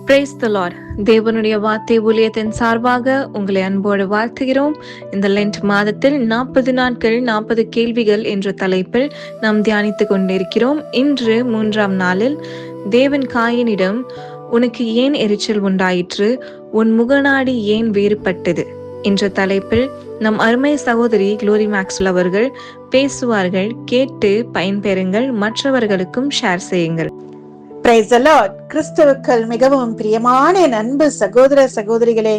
Praise the Lord. தேவனுடைய வார்த்தை ஊழியத்தின் சார்பாக உங்களை அன்போடு வாழ்த்துகிறோம். இந்த லென்ட் மாதத்தில் 40 நாட்கள் 40 கேள்விகள் என்ற தலைப்பில் நாம் தியானித்துக் கொண்டிருக்கிறோம். இன்று 3ஆம் நாளில் தேவன் காயினிடம், உனக்கு ஏன் எரிச்சல் உண்டாயிற்று, உன் முகநாடி ஏன் வேறுபட்டது என்ற தலைப்பில் நம் அருமை சகோதரி குளோரி மேக்ஸ்வெல் அவர்கள் பேசுவார்கள். கேட்டு பயன்பெறுங்கள், மற்றவர்களுக்கும் ஷேர் செய்யுங்கள். Praise the Lord. கிறிஸ்துவுக்குள் மிகவும் பிரியமான என் அன்பு சகோதர சகோதரிகளே,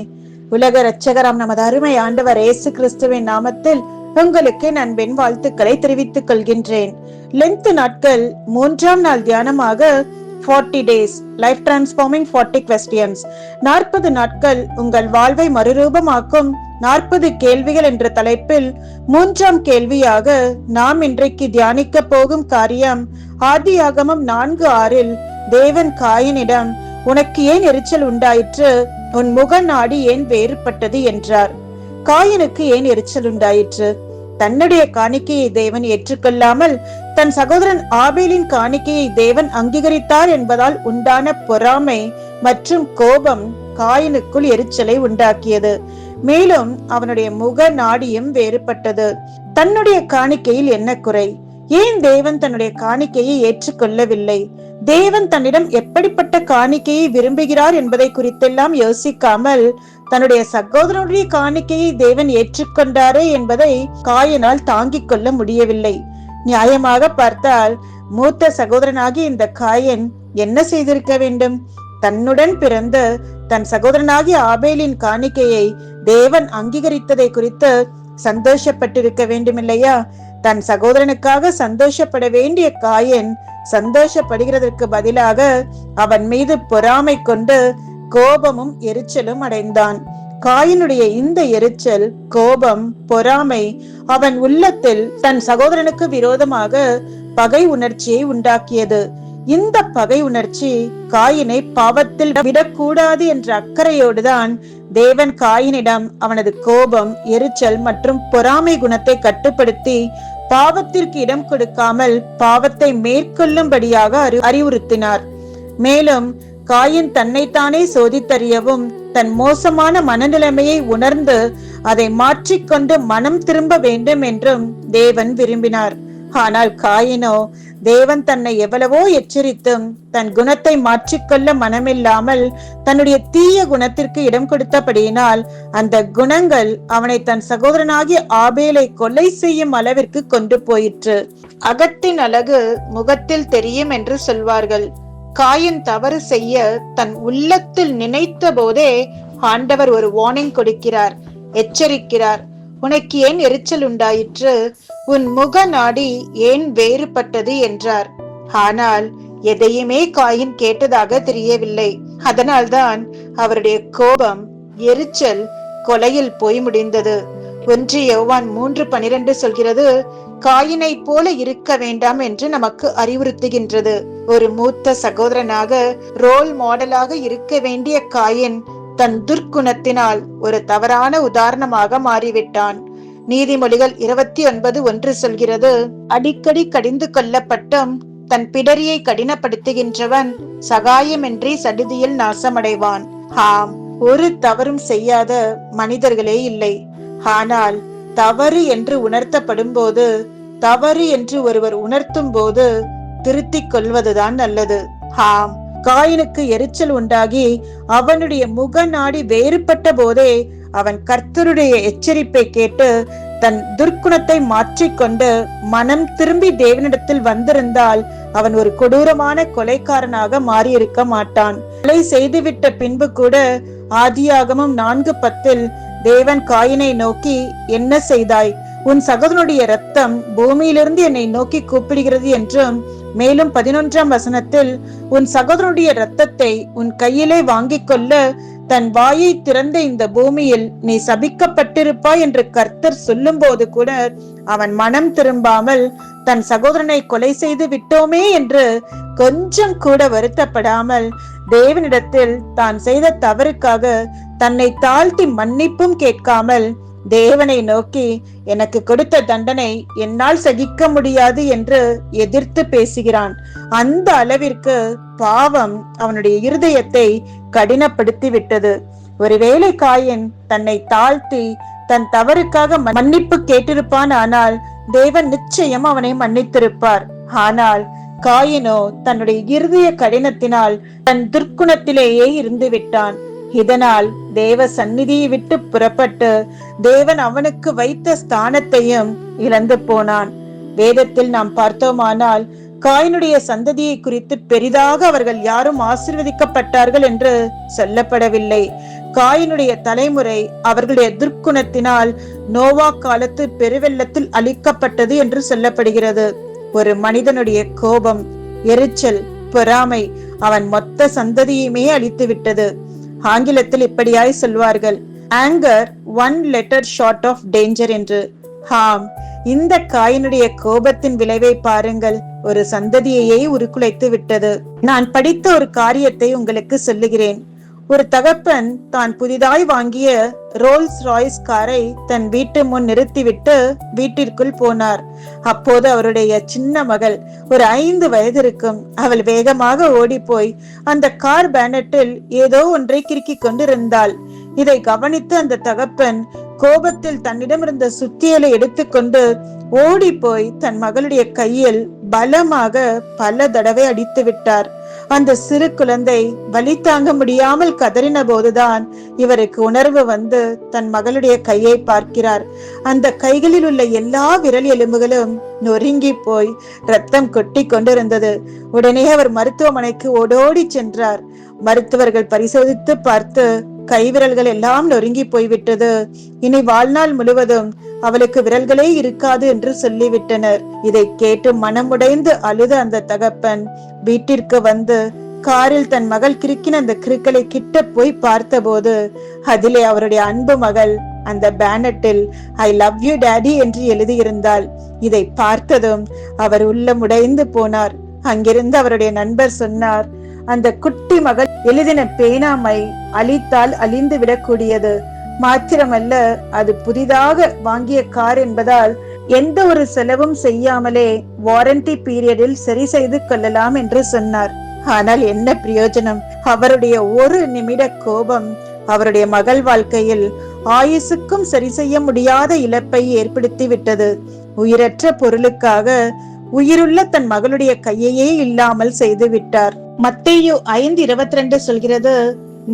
உலக இரட்சகராம் நமது அருமை ஆண்டவர் இயேசு கிறிஸ்துவின் நாமத்தில் உங்களுக்கு அன்பின் வாழ்த்துக்களை தெரிவித்துக் கொள்கின்றேன். லென்த் நாட்கள் 3ஆம் நாள் தியானமாக 40 days லைஃப் டிரான்ஸ்ஃபார்மிங் 40 questions, 40 நாட்கள் உங்கள் வாழ்வை மறுரூபமாக்கும் 40 கேள்விகள் என்ற தலைப்பில் 3ஆம் கேள்வியாக நாம் இன்றைக்கு தியானிக்க போகும் காரியம் ஆதியாகமம் 4:6 தேவன் காயினிடம், உனக்கு ஏன் எரிச்சல் உண்டாயிற்று, உன் முகநாடி ஏன் வேறுபட்டது என்றார். காயினுக்கு ஏன் எரிச்சல் உண்டாயிற்று? தன்னுடைய காணிக்கையை தேவன் ஏற்றுக்கொள்ளாமல் தன் சகோதரன் ஆபேலின் காணிக்கையை தேவன் அங்கீகரித்தார் என்பதால் உண்டான பொறாமை மற்றும் கோபம் காயினுக்குள் எரிச்சலை உண்டாக்கியது. மேலும் அவனுடைய முக நாடியும் வேறுபட்டது. தன்னுடைய காணிக்கையில் என்ன குறை? ஏன் தேவன் தன்னுடைய காணிக்கையை ஏற்றுக்கொள்ளவில்லை? தேவன் தன்னிடம் எப்படிப்பட்ட காணிக்கையை விரும்புகிறார் என்பதை குறித்தெல்லாம் யோசிக்காமல் தன்னுடைய சகோதரனுடைய காணிக்கையை தேவன் ஏற்றுக்கொண்டாரே என்பதை காயினால் தாங்கிக் கொள்ள முடியவில்லை. நியாயமாக பார்த்தால் மூத்த சகோதரனாகிய இந்த காயின் என்ன செய்திருக்க வேண்டும்? தன்னுடன் பிறந்த தன் சகோதரனாகிய ஆபேலின் காணிக்கையை தேவன் அங்கீகரித்ததை குறித்து சந்தோஷப்பட்டிருக்க வேண்டும் இல்லையா? தன் சகோதரனுக்காக சந்தோஷப்பட வேண்டிய காயின் சந்தோஷப்படுகிறதற்கு பதிலாக அவன் மீது பொறாமை கொண்டு கோபமும் எரிச்சலும் அடைந்தான். காயினுடைய இந்த எரிச்சல், கோபம், பொறாமை அவன் உள்ளத்தில் தன் சகோதரனுக்கு விரோதமாக பகை உணர்ச்சியை உண்டாக்கியது. இந்த பகை உணர்ச்சி காயினை பாவத்தில் விடக்கூடாது என்ற அக்கறையோடுதான் தேவன் காயினிடம் அவனது கோபம், எரிச்சல் மற்றும் பொறாமை குணத்தை கட்டுப்படுத்தி பாவத்திற்கு இடம் கொடுக்காமல் பாவத்தை மேற்கொள்ளும்படியாக அறிவுறுத்தினார். மேலும் காயின் தன்னைத்தானே சோதித்தறியவும் தன் மோசமான மனநிலைமையை உணர்ந்து அதை மாற்றிக்கொண்டு மனம் திரும்ப வேண்டும் என்றும் தேவன் விரும்பினார். ஆனால் காயினோ தேவன் தன்னை எவ்வளவோ எச்சரித்தும் தன் குணத்தை மாற்றிக்கொள்ள மனமில்லாமல் தன்னுடைய தீய குணத்திற்கு இடம் கொடுத்தபடியினால் அந்த குணங்கள் அவனை தன் சகோதரனாகிய ஆபேலை கொலை செய்யும் அளவிற்கு கொண்டு போயிற்று. அகத்தின் அழகு முகத்தில் தெரியும் என்று சொல்வார்கள். காயின் தவறு செய்ய தன் உள்ளத்தில் நினைத்த போதே ஆண்டவர் ஒரு வார்னிங் கொடுக்கிறார், எச்சரிக்கிறார். உனக்கு ஏன் எரிச்சல் உண்டாயிற்று, உன் முக நாடி ஏன் வேறுபட்டது என்றார். ஆனால் எதையுமே காயின் கேட்டதாக தெரியவில்லை. அதனால்தான் அவருடைய கோபம், எரிச்சல் கொலையில் போய் முடிந்தது. 1 யோவான் 3:12 சொல்கிறது, காயினை போல இருக்க வேண்டாம் என்று நமக்கு அறிவுறுத்துகின்றது. ஒரு மூத்த சகோதரனாக, ரோல் மாடலாக இருக்க வேண்டிய காயின் தன் துர்க்குணத்தினால் ஒரு தவறான உதாரணமாக மாறிவிட்டான். நீதிமொழிகள் 29:1 சொல்கிறது, அடிக்கடி கடிந்து கொள்ளப்பட்டும் தன் பிடரியை கடினப்படுத்துகின்றவன் சகாயமின்றி சடுதியில் நாசமடைவான். ஆம், ஒரு தவறும் செய்யாத மனிதர்களே இல்லை. ஆனால் தவறு என்று உணர்த்தப்படும் போது, தவறு என்று ஒருவர் உணர்த்தும் போது திருத்திக் கொள்வதுதான் நல்லது. ஆம், காயினுக்கு எரிச்சல் உண்டாகி அவனுடைய முக நாடி வேறுபட்ட போதே அவன் கர்த்தருடைய எச்சரிப்பை கேட்டு தன் துர்க்குணத்தை மாற்றிக்கொண்டு மனம் திரும்பி தேவனிடத்தில் வந்திருந்தால் அவன் ஒரு கொடூரமான கொலைக்காரனாக மாறியிருக்க மாட்டான். கொலை செய்துவிட்ட பின்பு கூட ஆதியாகமம் 4:10 தேவன் காயினை நோக்கி, என்ன செய்தாய், உன் சகோதரனுடைய இரத்தம் பூமியிலிருந்து என்னை நோக்கி கூப்பிடுகிறது என்றும், மேலும் 11ஆம் வசனத்தில் உன் சகோதரனுடைய இரத்தத்தை உன் கையிலே வாங்கிக் கொள்ள தன் வாயை திறந்த இந்த பூமியில் நீ சபிக்கப்பட்டிருப்பாய் என்று கர்த்தர் சொல்லும் போது கூட அவன் மனம் திரும்பாமல் தன் சகோதரனை கொலை செய்து விட்டோமே என்று கொஞ்சம் கூட வருத்தப்படாமல் தேவனிடத்தில் தான் செய்த தவறுக்காக தன்னை தாழ்த்தி மன்னிப்பும் கேட்காமல் தேவனை நோக்கி எனக்கு கொடுத்த தண்டனை என்னால் சகிக்க முடியாது என்று எதிர்த்து பேசுகிறான். அந்த அளவிற்கு பாவம் அவனுடைய இருதயத்தை கடினப்படுத்தி விட்டது. ஒருவேளை காயின் தன்னை தாழ்த்தி தன் தவறுக்காக மன்னிப்பு கேட்டிருப்பான், ஆனால் தேவன் நிச்சயம் அவனை மன்னித்திருப்பார். ஆனால் காயினோ தன்னுடைய இருதய கடினத்தினால் தன் துர்க்குணத்திலேயே இருந்து விட்டான். இதனால் தேவ சந்நிதியை விட்டு புறப்பட்டு தேவன் அவனுக்கு வைத்த ஸ்தானத்தையும் இழந்து போனான். வேதத்தில் நாம் பார்த்தோமானால் காயினுடைய சந்ததியை குறித்து பெரிதாக அவர்கள் யாரும் ஆசீர்வதிக்கப்பட்டார்கள் என்று சொல்லப்படவில்லை. காயினுடைய தலைமுறை அவர்களுடைய துர்க்குணத்தினால் நோவா காலத்து பெருவெள்ளத்தில் அழிக்கப்பட்டது என்று சொல்லப்படுகிறது. ஒரு மனிதனுடைய கோபம், எரிச்சல், பொறாமை அவன் மொத்த சந்ததியுமே அழித்து விட்டது. ஆங்கிலத்தில் இப்படியாய் சொல்வார்கள், anger one letter short of danger என்று. ஆம், இந்த காயினுடைய கோபத்தின் விளைவை பாருங்கள், ஒரு சந்ததியையே உருக்குலைத்து விட்டது. நான் படித்த ஒரு காரியத்தை உங்களுக்கு சொல்லுகிறேன். ஒரு தகப்பன் தான் புதிதாய் வாங்கிய ரோல்ஸ் ராய்ஸ் காரை தன் வீட்டு முன் நிறுத்திவிட்டு வீட்டிற்குள் போனார். அப்போது அவருடைய சின்ன மகள் ஒரு 5 வயது இருக்கும். அவள் வேகமாக ஓடி போய் அந்த கார் பேனட்டில் ஏதோ ஒன்றை கிறுக்கிக் கொண்டிருந்தாள். இதை கவனித்து அந்த தகப்பன் கோபத்தில் தன்னிடம் இருந்த சுத்தியலை எடுத்துக்கொண்டு ஓடி போய் தன் மகளுடைய கையில் பலமாக பல தடவை அடித்து விட்டார். அந்த சிறு குழந்தை வலி தாங்க முடியாமல் கதறின போதுதான் இவருக்கு உணர்வு வந்து தன் மகளுடைய கையை பார்க்கிறார். அந்த கைகளில் உள்ள எல்லா விரல் எலும்புகளும் நொறுங்கி போய் ரத்தம் கொட்டி கொண்டிருந்தது. உடனே அவர் மருத்துவமனைக்கு ஓடோடி சென்றார். மருத்துவர்கள் பரிசோதித்து பார்த்து கைவிரல்கள் எல்லாம் நொறுங்கி போய்விட்டது, இனி வாழ்நாள் முழுவதும் அவளுக்கு விரல்களே இருக்காது என்று சொல்லிவிட்டனர். இதை கேட்டு மனமுடைந்து அழுத அந்த தகப்பன் வீட்டிற்கு வந்து காரில் தன் மகள் கிறுக்கின அந்த கிறுக்களை கிட்ட போய் பார்த்தபோது அதிலே அவருடைய அன்பு மகள் அந்த பேனட்டில் ஐ லவ் யூ டாடி என்று எழுதியிருந்தாள். இதை பார்த்ததும் அவர் உள்ளமுடைந்து போனார். அங்கிருந்து அவருடைய நண்பர் சொன்னார், அந்த குட்டி மகள் எழுதின பேனாமை அழித்தால் அழிந்து விடக்கூடியது, மாத்திரமல்ல அது புதிதாக வாங்கிய கார் என்பதால் எந்த ஒரு செலவும் செய்யாமலே வாரண்டி பீரியடில் சரி செய்து கொள்ளலாம் என்று சொன்னார். ஆனால் என்ன பிரயோஜனம்? அவருடைய ஒரு நிமிட கோபம் அவருடைய மகள் வாழ்க்கையில் ஆயுசுக்கும் சரி செய்ய முடியாத இழப்பை ஏற்படுத்தி விட்டது. உயிரற்ற பொருளுக்காக உயிருள்ள தன் மகளுடைய கையையே இல்லாமல் செய்து விட்டார். மத்தேயு 5:22 சொல்கிறது,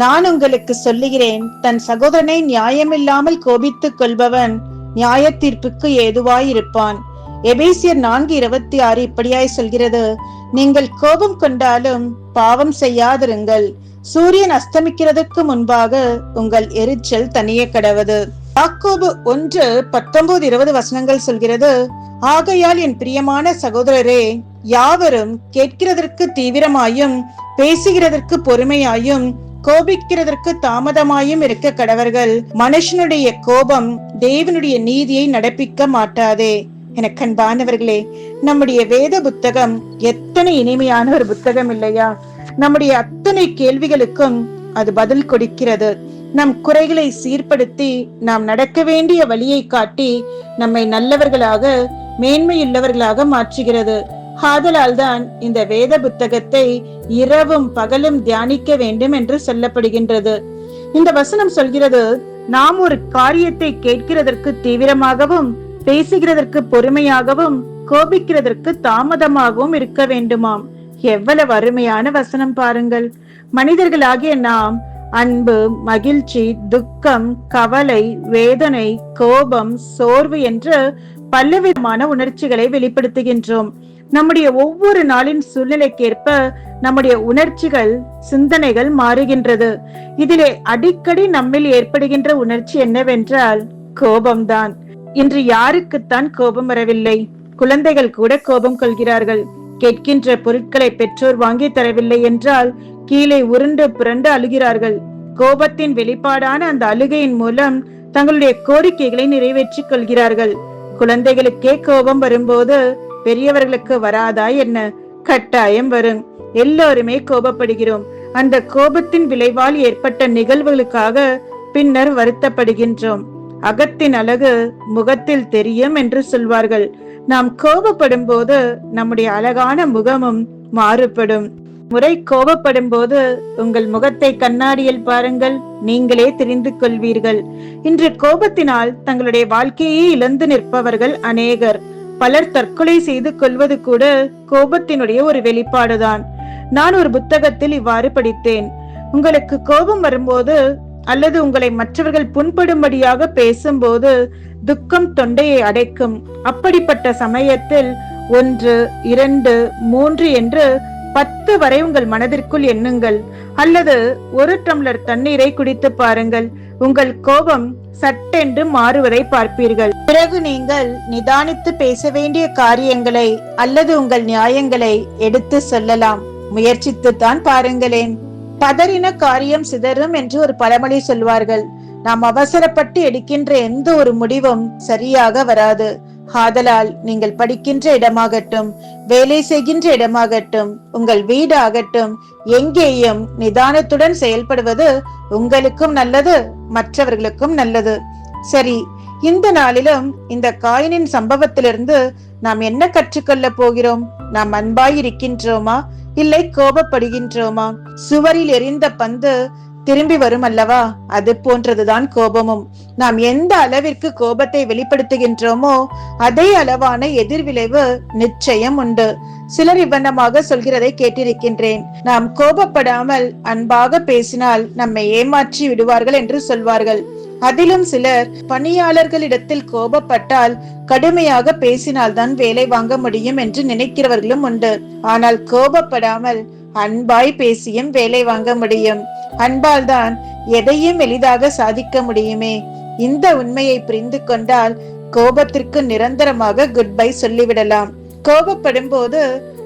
நான் உங்களுக்கு சொல்லுகிறேன், தன் சகோதரனை நியாயமில்லாமல் கோபித்துக் கொள்பவன் நியாய தீர்ப்புக்கு ஏதுவாயிருப்பான். எபேசியர் 4:26 இப்படியாய் சொல்கிறது, நீங்கள் கோபம் கொண்டாலும் பாவம் செய்யாதிருங்கள், சூரியன் அஸ்தமிக்கிறதுக்கு முன்பாக உங்கள் எரிச்சல் தனிய கடவது. யாக்கோபு 1:19-20 வசனங்கள் சொல்கிறது, ஆகையால் என் பிரியமான சகோதரரே, யாவரும் கேட்கிறதற்கு தீவிரமாயும் பேசுகிறதற்கு பொறுமையாயும் கோபிக்கிறதற்கு தாமதமாயும் இருக்க கடவர்கள். மனுஷனுடைய கோபம் தேவனுடைய நீதியை நடப்பிக்க மாட்டாதே. எனக்கு அன்பானவர்களே, நம்முடைய வேத புத்தகம் எத்தனை இனிமையான ஒரு புத்தகம் இல்லையா? நம்முடைய அத்தனை கேள்விகளுக்கும் அது பதில் கொடுக்கிறது. நம் குறைகளை சீர்படுத்தி நாம் நடக்க வேண்டிய வழியை காட்டி நம்மை நல்லவர்களாக மேன்மையுள்ளவர்களாக மாற்றுகிறது. ஆதலால் தான் இந்த வேத புத்தகத்தை இரவும் பகலும் தியானிக்க வேண்டும் என்று சொல்லப்படுகின்றது. இந்த வசனம் சொல்கிறது, நாம் ஒரு காரியத்தை கேட்கிறதற்கு தீவிரமாகவும் பேசுகிறதற்கு பொறுமையாகவும் கோபிக்கிறதற்கு தாமதமாகவும் இருக்க வேண்டுமாம். எவ்வளவு அருமையான வசனம் பாருங்கள். மனிதர்களாகிய நாம் அன்பு, மகிழ்ச்சி, துக்கம், கவலை, வேதனை, கோபம், சோர்வு என்று பலவிதமான உணர்ச்சிகளை வெளிப்படுத்துகின்றோம். நம்முடைய ஒவ்வொரு நாளின் சூழ்நிலைக்கேற்ப நம்முடைய உணர்ச்சிகள், சிந்தனைகள் மாறுகின்றது. இதிலே அடிக்கடி நம்மில் ஏற்படுகின்ற உணர்ச்சி என்னவென்றால் கோபம்தான். இன்று யாருக்குத்தான் கோபம் வரவில்லை? குழந்தைகள் கூட கோபம் கொள்கிறார்கள். கேட்கின்ற பொருட்களை பெற்றோர் வாங்கி தரவில்லை என்றால் கீழே உருண்டு புரண்டு அழுகிறார்கள். கோபத்தின் வெளிப்பாடான அந்த அழுகையின் மூலம் தங்களுடைய கோரிக்கைகளை நிறைவேற்றிக் கொள்கிறார்கள். குழந்தைகளுக்கே கோபம் வரும்போது பெரியவர்களுக்கு வராதா என்ன? கட்டாயம் வரும். எல்லோருமே கோபப்படுகிறோம். அந்த கோபத்தின் விளைவால் ஏற்பட்ட நிகழ்வுகளுக்காக பின்னர் வருத்தப்படுகின்றோம். அகத்தின் அழகு முகத்தில் தெரியும் என்று சொல்வார்கள். நாம் கோபப்படும் போது நம்முடைய அழகான முகமும் மாறுபடும். முறை கோபப்படும் போது உங்கள் முகத்தை கண்ணாடியில் பாருங்கள், நீங்களே தெரிந்து கொள்வீர்கள். இன்று கோபத்தினால் தங்களுடைய வாழ்க்கையை இழந்து நிற்பவர்கள் அநேகர். பலர் தற்கொலை செய்து கொள்வது கூட கோபத்தினுடைய ஒரு வெளிப்பாடுதான். நான் ஒரு புத்தகத்தில் இவ்வாறு படித்தேன். உங்களுக்கு கோபம் வரும்போது அல்லது உங்களை மற்றவர்கள் புண்படும்படியாக பேசும்போது துக்கம் தொண்டையை அடைக்கும். அப்படிப்பட்ட சமயத்தில் 1, 2, 3 என்று 10 வரை உங்கள் மனதிற்குள் எண்ணுங்கள், அல்லது 1 டம்ளர் தண்ணீரை குடித்து பாருங்கள். உங்கள் கோபம் சட்டென்று மாறுவதை பார்ப்பீர்கள். பிறகு நீங்கள் நிதானித்து பேச வேண்டிய காரியங்களை அல்லது உங்கள் நியாயங்களை எடுத்து சொல்லலாம். முயற்சித்துத்தான் பாருங்களேன். பதறின காரியம் சிதறும் என்று ஒரு பழமொழி சொல்வார்கள். நாம் அவசரப்பட்டு எடுக்கின்ற எந்த ஒரு முடிவும் சரியாக வராது. ஆதலால் நீங்கள் படிக்கின்ற இடமாகட்டும், வேலை செய்கின்ற இடமாகட்டும், உங்கள் வீடு ஆகட்டும், எங்கேயும் நிதானத்துடன் செயல்படுவது உங்களுக்கும் நல்லது, மற்றவர்களுக்கும் நல்லது. சரி, இந்த நாளிலும் இந்த காயினின் சம்பவத்திலிருந்து நாம் என்ன கற்றுக்கொள்ள போகிறோம்? நாம் அன்பாய் இருக்கின்றோமா இல்லை கோபப்படுகின்றோமா? சுவரில் எரிந்த பந்து திரும்பி வரும் அல்லவா? அது போன்றதுதான் கோபமும். நாம் எந்த அளவிற்கு கோபத்தை வெளிப்படுத்துகின்றோமோ அதே அளவான எதிர்விளைவு நிச்சயம் உண்டு. சிலர் இவ்வண்ணமாக சொல்கிறதை கேட்டிருக்கின்றேன். நாம் கோபப்படாமல் அன்பாக பேசினால் நம்மை ஏமாற்றி விடுவார்கள் என்று சொல்வார்கள். அதிலும் சிலர் பணியாளர்களிடத்தில் கோபப்பட்டால் கடுமையாக பேசினால்தான் வேலை வாங்க முடியும் என்று நினைக்கிறவர்களும் உண்டு. ஆனால் கோபப்படாமல் அன்பாய் பேசியும் வேலை வாங்க முடியும். அன்பால் தான் எதையும் எளிதாக சாதிக்க முடியுமே. இந்த உண்மையை புரிந்து கொண்டால் கோபத்திற்கு நிரந்தரமாக குட் பை சொல்லிவிடலாம். கோபப்படும் போது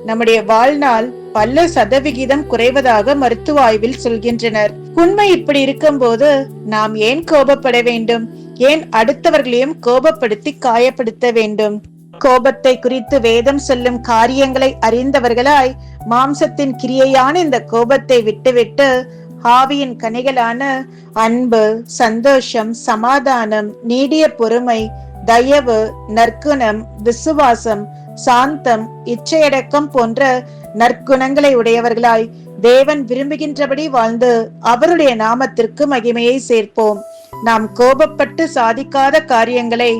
நம்முடைய வாழ்நாள் பல சதவிகிதம் குறைவதாக மருத்துவ ஆய்வில் சொல்கின்றனர். உண்மை இப்படி இருக்கும் போது நாம் ஏன் கோபப்பட வேண்டும்? ஏன் அடுத்தவர்களையும் கோபப்படுத்தி காயப்படுத்த வேண்டும்? கோபத்தை குறித்து வேதம் சொல்லும் காரியங்களை அறிந்தவர்களாய் மாம்சத்தின் கிரியையான இந்த கோபத்தை விட்டுவிட்டு ஆவியின் கனிகளான அன்பு, சந்தோஷம், சமாதானம், நீடிய பொறுமை, தயவு, நற்குணம், விசுவாசம், சாந்தம், இச்சையடக்கம் போன்ற நற்குணங்களை உடையவர்களாய் தேவன் விரும்புகின்றபடி வாழ்ந்து அவருடைய நாமத்திற்கு மகிமையை சேர்ப்போம். நாம் கோபப்பட்டு சாதிக்காத காரியங்களை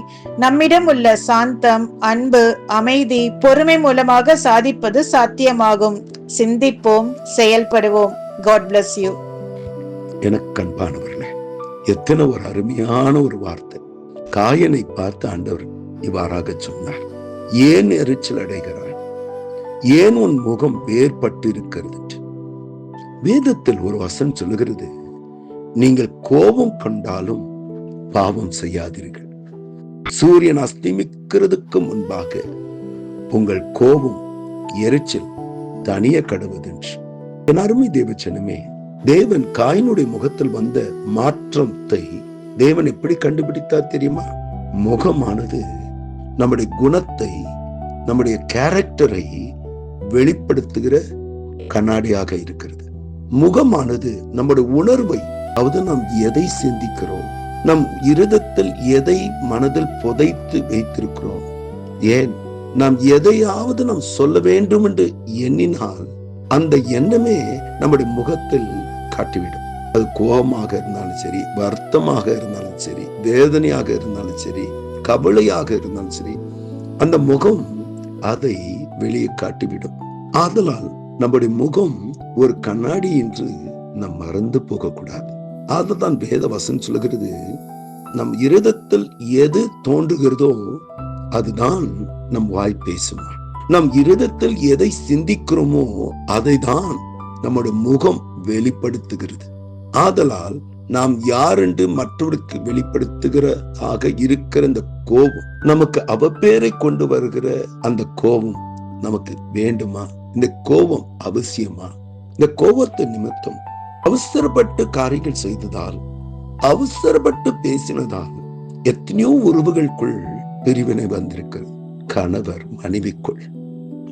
நம்மிடம் உள்ள சாந்தம், அன்பு, அமைதி, பொறுமை மூலமாக சாதிப்பது சாத்தியமாகும். சிந்திப்போம், செயல்படுவோம். God bless you. எனக்கு அன்பானவர்களே, எத்தனை ஒரு அருமையான ஒரு வார்த்தை. காயனை பார்த்து ஆண்டவர் இவ்வாறாக சொன்னார், ஏன் எரிச்சல் அடைகிறாய்? ஏன் உன் முகம் வேறுபட்டு இருக்கிறது? வேதத்தில் ஒரு வசனம் சொல்லுகிறது, நீங்கள் கோபம் கொண்டாலும் பாவம் செய்யாதீர்கள். சூரியன் அஸ்தமிக்கிறதுக்கு முன்பாக உங்கள் கோபம் எரிச்சல் தனிய கடவுதென்று. என் அருமை தேவச்சனமே, தேவன் காயினுடைய முகத்தில் வந்த மாற்றத்தை தேவன் எப்படி கண்டுபிடித்தார் தெரியுமா? முகமானது நம்முடைய குணத்தை, நம்முடைய கேரக்டரை வெளிப்படுத்துகிற கண்ணாடியாக இருக்கிறது. முகமானது நம்முடைய உணர்வை, அதாவது நாம் எதை சிந்திக்கிறோம், நம் இருதயத்தில் எதை மனதில் புதைத்து வைத்திருக்கிறோம், ஏன் நாம் எதையாவது நாம் சொல்ல வேண்டும் என்று எண்ணினால் அந்த எண்ணமே நம்முடைய முகத்தில் காட்டிவிடும். அது கோபமாக இருந்தாலும் சரி, வருத்தமாக இருந்தாலும் சரி, வேதனையாக இருந்தாலும் சரி, கவலையாக இருந்தாலும் சரி, அந்த முகம் அதை வெளியே காட்டிவிடும். ஆதலால் நம்முடைய முகம் ஒரு கண்ணாடி என்று நாம் மறந்து போகக்கூடாது. அதுதான் வேத வசனம் சொல்லுகிறது, நம் இருதயத்தில் எது தோன்றுகிறதோ அதுதான் நம் வாய் பேசுமா. நம் இருதயத்தில் எதை சிந்திக்கிறோமோ அதை தான் நம்முடைய முகம் வெளிப்படுத்துகிறது. ஆதலால் நாம் யார் என்று மற்றவருக்கு வெளிப்படுத்துகிறதாக இருக்கிற இந்த கோபம், நமக்கு அவப்பேரை கொண்டு வருகிற அந்த கோபம் நமக்கு வேண்டுமா? இந்த கோபம் அவசியமா? இந்த கோபத்தை நிமித்தம் அவசரப்பட்டு காரியங்கள் செய்ததால், அவசரப்பட்டு பேசினதால் எத்தனையோ உறவுகளுக்குள் பிரிவினை வந்திருக்கிறது. கணவர் மனைவிக்குள்,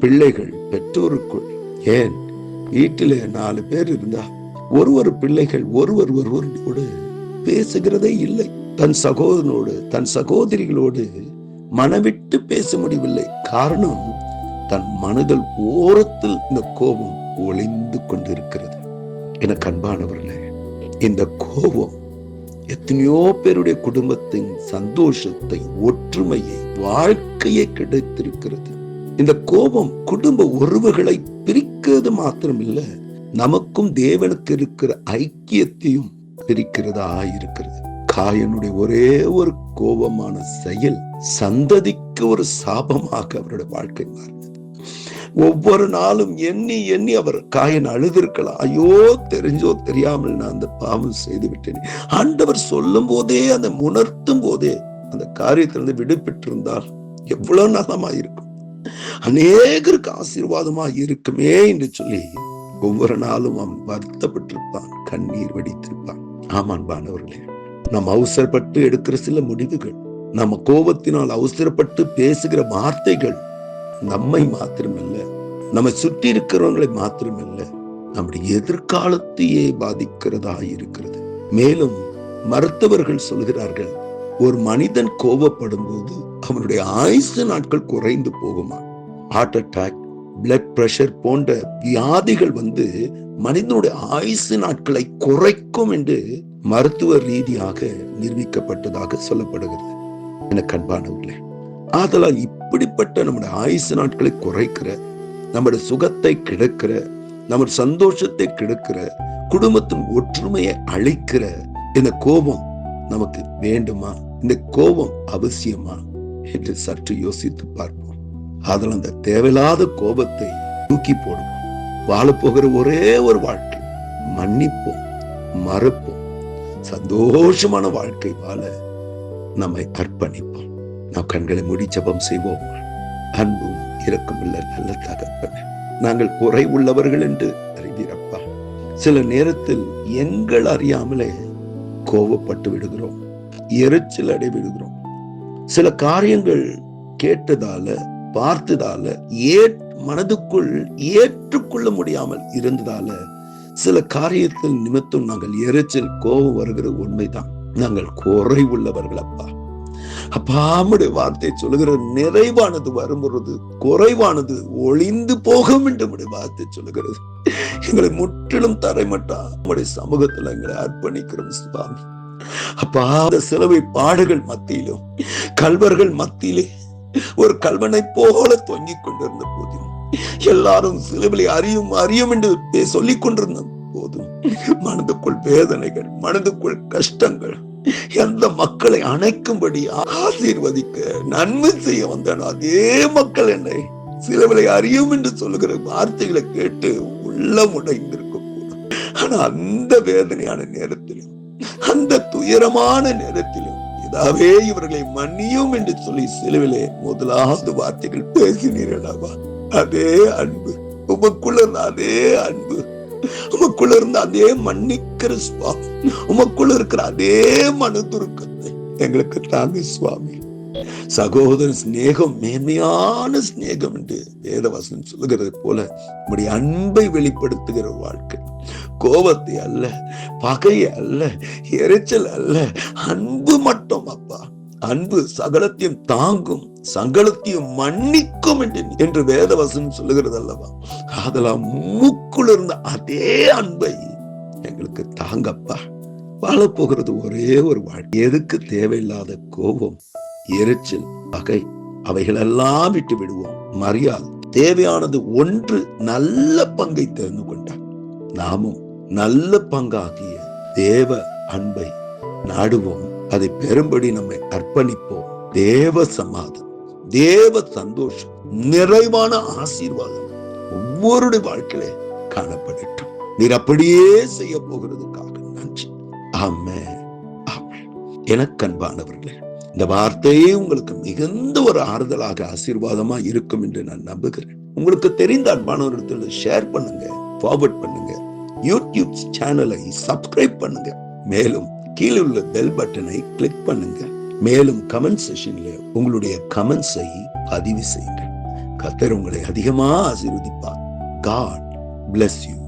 பிள்ளைகள் பெற்றோருக்குள், ஏன் வீட்டிலே 4 பேர் இருந்தா ஒருவர் பிள்ளைகள் ஒருவரோடு பேசுகிறதே இல்லை. தன் சகோதரனோடு தன் சகோதரிகளோடு மனவிட்டு பேச முடியவில்லை. காரணம், தன் மனதில் ஓரத்தில் இந்த கோபம் ஒளிந்து கொண்டிருக்கிறது. எனக்கு அன்பானவர்களே, இந்த கோபம் எத்தனையோ பேருடைய குடும்பத்தின் சந்தோஷத்தை, ஒற்றுமையை, வாழ்க்கையை கிடைத்திருக்கிறது. இந்த கோபம் குடும்ப உறவுகளை பிரிக்கிறது மாத்திரமில்ல, நமக்கும் தேவனுக்கு இருக்கிற ஐக்கியத்தையும் பிரிக்கிறதா இருக்கிறது. காயனுடைய ஒரே ஒரு கோபமான செயல் சந்ததிக்கு ஒரு சாபமாக அவருடைய வாழ்க்கை மாறினது. ஒவ்வொரு நாளும் எண்ணி எண்ணி அவர் காயன் அழுதிருக்கலாம். ஐயோ, தெரிஞ்சோ தெரியாமல் நான் அந்த பாவம் செய்து விட்டேன். ஆண்டவர் சொல்லும் போதே, அந்த உணர்த்தும் போதே அந்த காரியத்திலிருந்து விடுபட்டிருந்தால் எவ்வளவு நலமா இருக்கும், அநேகருக்கு ஆசீர்வாதமா இருக்குமே என்று சொல்லி ஒவ்வொரு நாளும் அவன் வருத்தப்பட்டிருப்பான், கண்ணீர் வடித்திருப்பான். ஆமான்பானவர்களே, நாம் அவசரப்பட்டு எடுக்கிற சில முடிவுகள், நம்ம கோபத்தினால் அவசரப்பட்டு பேசுகிற வார்த்தைகள் நம்மை மாத்திரமல்ல, நம்ம சுற்றி இருக்கிறவங்களை மாத்திரமல்ல, நம்முடைய எதிர்காலத்தையே பாதிக்கிறதா இருக்கிறது. மேலும் மருத்துவர்கள் சொல்கிறார்கள், ஒரு மனிதன் கோபப்படும் போது அவனுடைய ஆயுசு நாட்கள் குறைந்து போகுமா. ஹார்ட் அட்டாக், பிளட் பிரஷர் போன்ற வியாதிகள் மனிதனுடைய ஆயுசு நாட்களை குறைக்கும் என்று மருத்துவ ரீதியாக நிரூபிக்கப்பட்டதாக சொல்லப்படுகிறது. எனக்கு அன்பானவர்களே, ஆதலால் இப்படிப்பட்ட நம்முடைய ஆயுசு நாட்களை குறைக்கிற, நம்முடைய சுகத்தை கெடுக்கிற, நம்முடைய சந்தோஷத்தை கெடுக்கிற, குடும்பத்தின் ஒற்றுமையை அழிக்கிற இந்த கோபம் நமக்கு வேண்டுமா? இந்த கோபம் அவசியமா என்று சற்று யோசித்து பார்ப்போம். அதில் அந்த தேவையில்லாத கோபத்தை தூக்கி போடுவோம். வாழப்போகிற ஒரே ஒரு வாழ்க்கை, மன்னிப்போம், மறப்போம், சந்தோஷமான வாழ்க்கை வாழ நம்மை அர்ப்பணிப்போம். நாம் கண்களை மூடி ஜெபம் செய்வோம். அன்பும் இரக்கமுள்ள நல்ல தகப்பனே, நாங்கள் குறை உள்ளவர்கள் என்று அறிவீரப்பா. சில நேரத்தில் எங்கள் அறியாமலே கோபப்பட்டு விடுகிறோம், எரிச்சல் அடை விடுகிறோம். சில காரியங்கள் கேட்டதால, பார்த்ததால, மனதுக்குள் ஏற்றுக்கொள்ள முடியாமல் இருந்ததால சில காரியத்தில் நிமித்தம் நாங்கள் எரிச்சல், கோபம் வருகிற உண்மைதான். நாங்கள் குறை உள்ளவர்கள் அப்பா. அப்பாமுடைய வார்த்தை சொல்லுகிற, நிறைவானது வரும்பொழுது குறைவானது ஒளிந்து போகும் என்று வார்த்தை சொல்லுகிறது. எங்களை முற்றிலும் தரைமட்டா நம்முடைய சமூகத்துல எங்களை அர்ப்பணிக்கிறோம் சுவாமி. அப்பா, அந்த சிலுவை பாடுகள் மத்தியிலும், கல்வர்கள் மத்தியிலே ஒரு கல்வனை போல தொங்கிக் கொண்டிருந்த போதும், எல்லாரும் சிலுவையை அறியும் அறியும் என்று சொல்லிக் கொண்டிருந்த போதும், மனதுக்குள் வேதனைகள், மனதுக்குள் கஷ்டங்கள், எந்த மக்களை அணைக்கும்படி ஆசீர்வதிக்க நன்மை செய்ய வந்தானோ அதே மக்கள் என்னை சிலுவையை அறியும் என்று சொல்லுகிற வார்த்தைகளை கேட்டு உள்ளம் உடைந்திருக்க கூடும். ஆனா அந்த வேதனையான நேரத்திலும், அந்த துயரமான நேரத்திலும், இதாவே இவர்களை மன்னியும் என்று சொல்லி சிலுவிலே முதலாவது வார்த்தைகள் பேசினீர்களாவா? அதே அன்பு உமக்குள்ள இருந்த, அதே அன்பு உமக்குள்ள இருந்த, அதே மன்னிக்கிற சுவாமி, உமக்குள்ள இருக்கிற அதே மனதுருக்கத்தை எங்களுக்கு தாங்க சுவாமி. சகோதர சிநேகம் மேன்மையான சிநேகம் என்று வேதவசனம் சொல்லுகிறது போல நம்முடைய அன்பை வெளிப்படுத்துகிற வாழ்க்கை, கோபத்தை அல்ல, பகையை அல்ல, எரிச்சல் அல்ல, அன்பு மட்டும் அப்பா. அன்பு சகலத்தையும் தாங்கும், சகலத்தையும் மன்னிக்கும் என்று வேதவசனம் சொல்லுகிறது அல்லவா? அதெல்லாம் மூக்குள்ள இருந்த அதே அன்பை எங்களுக்கு தாங்கப்பா. வாழப்போகிறது ஒரே ஒரு வாழ்க்கை. எதுக்கு தேவையில்லாத கோபம், எரிச்சல், பகை அவைகளெல்லாம் விட்டு விடுவோம். மரியாதை தேவையானது ஒன்று, நல்ல பங்கை தெரிந்து கொண்டார். நாமும் நல்ல பங்காகிய தேவ அன்பை நாடுவோம். அதை பெரும்படி நம்மை அர்ப்பணிப்போம். தேவ சமாதானம், தேவ சந்தோஷம், நிறைவான ஆசீர்வாதம் ஒவ்வொருடைய வாழ்க்கையிலே காணப்படட்டும். நீர் அப்படியே செய்ய போகிறதுக்காக நன்றி. ஆமென், ஆமென். எனக்கு அன்பானவர்களே, இந்த வார்த்தையே உங்களுக்கு மிகுந்த ஒரு ஆறுதலாக, ஆசீர்வாதமா இருக்கும் என்று நான் நம்புகிறேன். உங்களுக்கு தெரிந்த அன்பானவர்கள் ஷேர் பண்ணுங்க, ஃபார்வர்ட் பண்ணுங்க. யூடியூப் சேனலை சப்ஸ்கிரைப் பண்ணுங்க. மேலும் கீழே உள்ள பெல் பட்டனை கிளிக் பண்ணுங்க. மேலும் கமெண்ட் செஷன்ல உங்களுடைய கமெண்ட்ஸை பதிவு செய்யுங்க. கர்த்தர் உங்களை அதிகமா ஆசீர்வதிப்பார். God bless you.